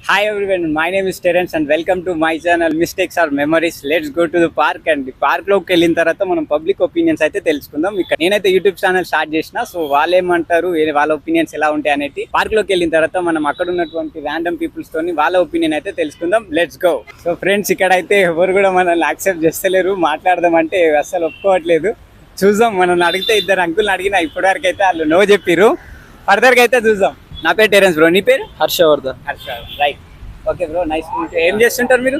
Hi everyone, my name is Terence and welcome to my channel Mistakes or Memories. Let's go to the park and park లోకి వెళ్ళిన తర్వాత మనం public opinions అయితే తెలుసుకుందాం. ఇక్కడ నేనైతే యూట్యూబ్ ఛానల్ స్టార్ట్ చేసిన, సో వాళ్ళు ఏమంటారు, వాళ్ళ ఒపీనియన్స్ ఎలా ఉంటాయి అనేది పార్క్ లోకి వెళ్ళిన తర్వాత మనం అక్కడ ఉన్నటువంటి ర్యాండమ్ పీపుల్స్ తోని వాళ్ళ ఒపీనియన్ అయితే తెలుసుకుందాం. Let's go. సో ఫ్రెండ్స్, ఇక్కడైతే ఎవరు కూడా మనల్ని యాక్సెప్ట్ చేస్తలేరు, మాట్లాడదాం అంటే అస్సలు ఒప్పుకోవట్లేదు. చూద్దాం, మనం అడిగితే ఇద్దరు అంకుల్ని అడిగిన ఇప్పటివరకు అయితే వాళ్ళు నో చెప్పిరు. ఫర్దర్గా అయితే చూద్దాం. నా పేరు టెరెన్స్ బ్రో, నీ పేరు? Harshavardhan. Right. Okay bro, nice. ఏం చేస్తుంటారు మీరు?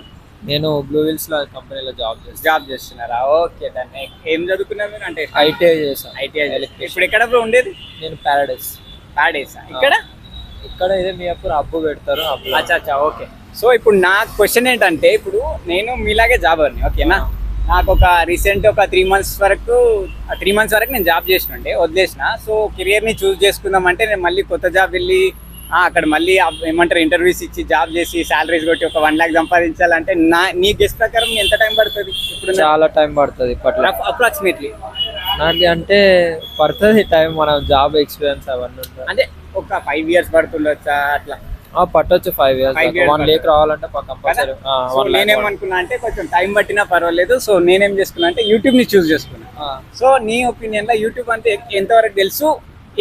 నేను బ్లూ హిల్స్ లో కంపెనీలో జాబ్ చేస్తున్నారా? ఓకే. దాన్ని ఏం చదువుకున్నారు మీరు? అంటే ఐటీఐ చేశాను. ఐటీఐ. ఇప్పుడు ఎక్కడ బ్రో ఉండేది? నేను ప్యారడైస్. ఇక్కడ ఇదే మీ అప్పుడు అబ్బు పెడతారు. అచ్చా. ఓకే. సో ఇప్పుడు నా క్వశ్చన్ ఏంటంటే, ఇప్పుడు నేను మీలాగే జాబర్ని, ఓకేనా? నాకు ఒక రీసెంట్ ఒక 3 months వరకు నేను జాబ్ చేసినండే వదిలేసిన. సో కెరియర్ని చూస్ చేసుకుందాం అంటే నేను మళ్ళీ కొత్త జాబ్ వెళ్ళి అక్కడ మళ్ళీ ఏమంటారు ఇంటర్వ్యూస్ ఇచ్చి జాబ్ చేసి శాలరీస్ కొట్టి ఒక 1 lakh సంపాదించాలంటే నీ గెస్ట్ ప్రకారం ఎంత టైం పడుతుంది? ఇప్పుడు చాలా టైం పడుతుంది అప్రాక్సిమేట్లీ. నాకు అంటే పడుతుంది టైం, మనం జాబ్ ఎక్స్పీరియన్స్ అవన్నీ అంటే ఒక 5 years పడుతుండొచ్చా అట్లా? పట్టొచ్చు 5 years. 1 lakh రావాలంటే కంపల్సరీ. నేనేమనుకున్నా అంటే కొంచెం టైం పట్టినా పర్వాలేదు. సో నేనేం చేసుకున్నా అంటే యూట్యూబ్ ని చూస్ చేసుకున్నా. సో నీ ఒపీనియన్ లో యూట్యూబ్ అంటే ఎంతవరకు తెలుసు,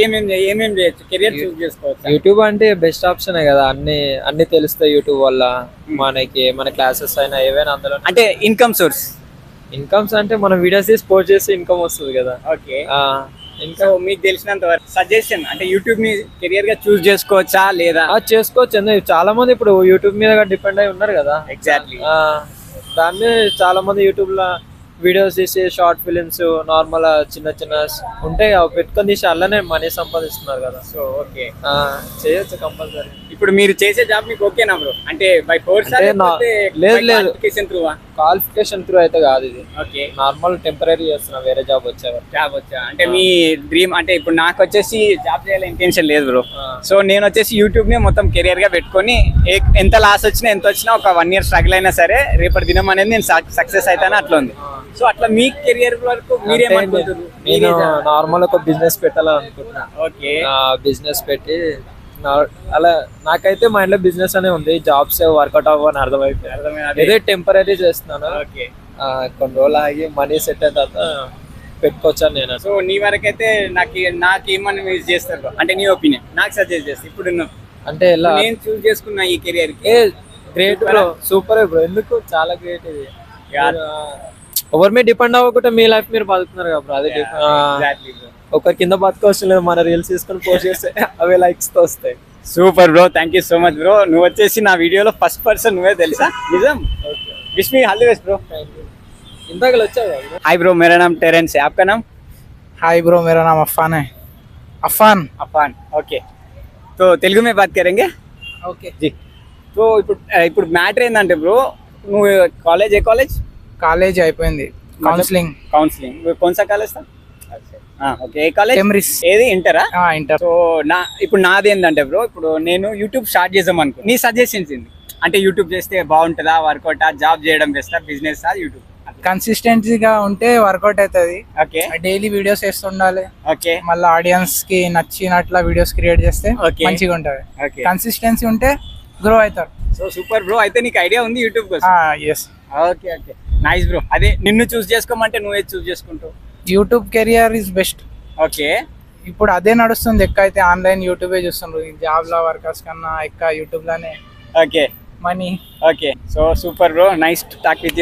ఏమేం చేయొచ్చు, కెరియర్ చూస్ చేసుకోవచ్చు? యూట్యూబ్ అంటే బెస్ట్ ఆప్షన్ కదా, అన్ని తెలుస్తాయి యూట్యూబ్ వల్ల. మన క్లాసెస్ అయినా ఏవైనా అందులో. అంటే ఇన్కమ్స్ అంటే మనం వీడియోస్ తీసి పోస్ట్ చేస్తే ఇన్కమ్ వస్తుంది కదా. ఓకే. ఇంకా మీకు తెలిసినంత వరకు సజెషన్ అంటే యూట్యూబ్ ని కెరియర్ గా చూస్ చేసుకోవచ్చా లేదా? చేసుకోవచ్చు. చాలా మంది ఇప్పుడు యూట్యూబ్ మీద డిపెండ్ అయి ఉన్నారు కదా. ఎగ్జాక్ట్లీ. దాన్ని చాలా మంది యూట్యూబ్ లో వీడియోస్ తీసి షార్ట్ ఫిలిమ్స్ నార్మల్ చిన్న ఉంటాయి పెట్టుకొని తీసి అలానే మనీ సంపాదిస్తున్నారు కదా. సో ఓకే, చేయొచ్చు కంపల్సరీ. ఇప్పుడు మీరు చేసే జాబ్ మీకు ఓకేనా బ్రో? అంటే బై ఫోర్స్? లేదు, క్వాలిఫికేషన్ త్రూ అయితే కాదు ఇది. ఓకే. నార్మల్ టెంపరీ చేస్తున్నా, వేరే జాబ్ వచ్చా. అంటే మీ డ్రీమ్ అంటే ఇప్పుడు నాకు వచ్చేసి జాబ్ చేయాలని ఇంటెన్షన్ లేదు బ్రో. సో నేను వచ్చేసి యూట్యూబ్ ని మొత్తం కెరియర్ గా పెట్టుకొని ఎంత లాస్ వచ్చినా ఎంత వచ్చినా ఒక 1 year స్ట్రగుల్ అయినా సరే రేపటి దినం అనేది నేను సక్సెస్ అవుతాను అట్లా ఉంది. సో అట్లా మీ కెరియర్ వరకు మీరేమనుకుంటున్నారు? నేను నార్మల్ ఒక బిజినెస్ పెట్టాలని అనుకుంటున్నా. ఓకే. బిజినెస్ పెట్టి అలా నాకైతే మైండ్ లో బిజినెస్ అనే ఉంది. జాబ్స్ వర్కౌట్ అవ్వని అర్థమైపోయింది. ఏదో టెంపరీ చేస్తున్నాను. కొన్ని రోజులు ఆగి మనీ సెట్ అయిన తర్వాత పెట్టుకోవచ్చాను నేను. సో నీ వరకు అయితే నాకేమని యూజ్ చేస్తారు అంటే నీ ఒపీనియన్ నాకు సజెస్ట్ చేస్తా. ఇప్పుడు అంటే నేను చూస్ చేసుకున్నా ఈ కెరియర్ కి. Great bro, super bro. ఎందుకు చాలా గ్రేట్ ఇది. ఎవరి మీద డిపెండ్ అవ్వకుండా మీ లైఫ్ మీరు బతుకుతున్నారు కదా బ్రో. అదే ఒకరి కింద బతుకోవచ్చు లేదు, మన రీల్స్ తీసుకొని పోస్ట్ చేస్తే అవే లైక్స్ తో వస్తాయి. Super bro, thank you so much bro. నువ్వు వచ్చేసి నా వీడియోలో ఫస్ట్ పర్సన్ నువ్వే తెలుసా? నిజం. Wish me all the best bro. इंतगल వచ్చావు. हाय ब्रो, मेरा नाम टेरेंस है, आपका नाम? हाय ब्रो, मेरा नाम अफान है. अफान. ओके. तो तेलुगु में बात करेंगे. ओके जी. तो ఇప్పుడు మ్యాటర్ ఏందంటే బ్రో, నువ్వు కాలేజ్ అయిపోయింది. కౌన్సిలింగ్ कौन सा కాలేజ్ था? ఓకే. ఏ కాలేజ్? ఎమ్రిస్. ఏది ఇంటరా? ఇంటర్. సో ఇప్పుడు నాది ఏంటంటే బ్రో, ఇప్పుడు నేను యూట్యూబ్ స్టార్ట్ చేద్దాం అనుకో. నీ సజెషన్స్ ఏంది? అంటే యూట్యూబ్ చేస్తే బాగుంటుందా, వర్కౌట్, జాబ్ చేయడం బెస్టా, బిజినెస్ యూట్యూబ్? కన్సిస్టెన్సీగా ఉంటే వర్కౌట్ అవుతుంది. ఓకే. డైలీ వీడియోస్ వేస్తుండాలి. ఓకే. మళ్ళీ ఆడియన్స్ కి నచ్చినట్ల వీడియోస్ క్రియేట్ చేస్తే మంచిగా ఉంటది. కన్సిస్టెన్సీ ఉంటే గ్రో అవుతారు. సో సూపర్ బ్రో, అయితే నీకు ఐడియా ఉంది యూట్యూబ్ కోసం? ఎస్. ఓకే. Nice bro. అదే నిన్ను చూస్ చేసుకోమంటే నువ్వే చూస్ చేసుకుంటావు? YouTube career is best. Okay. ఇప్పుడు అదే నడుస్తుంది. అయితే ఆన్లైన్ యూట్యూబే చూస్తున్నారు. జాబ్ లా వర్కర్స్ కన్నా యూట్యూబ్ లోనే okay money. Okay. So super bro, nice to talk with you.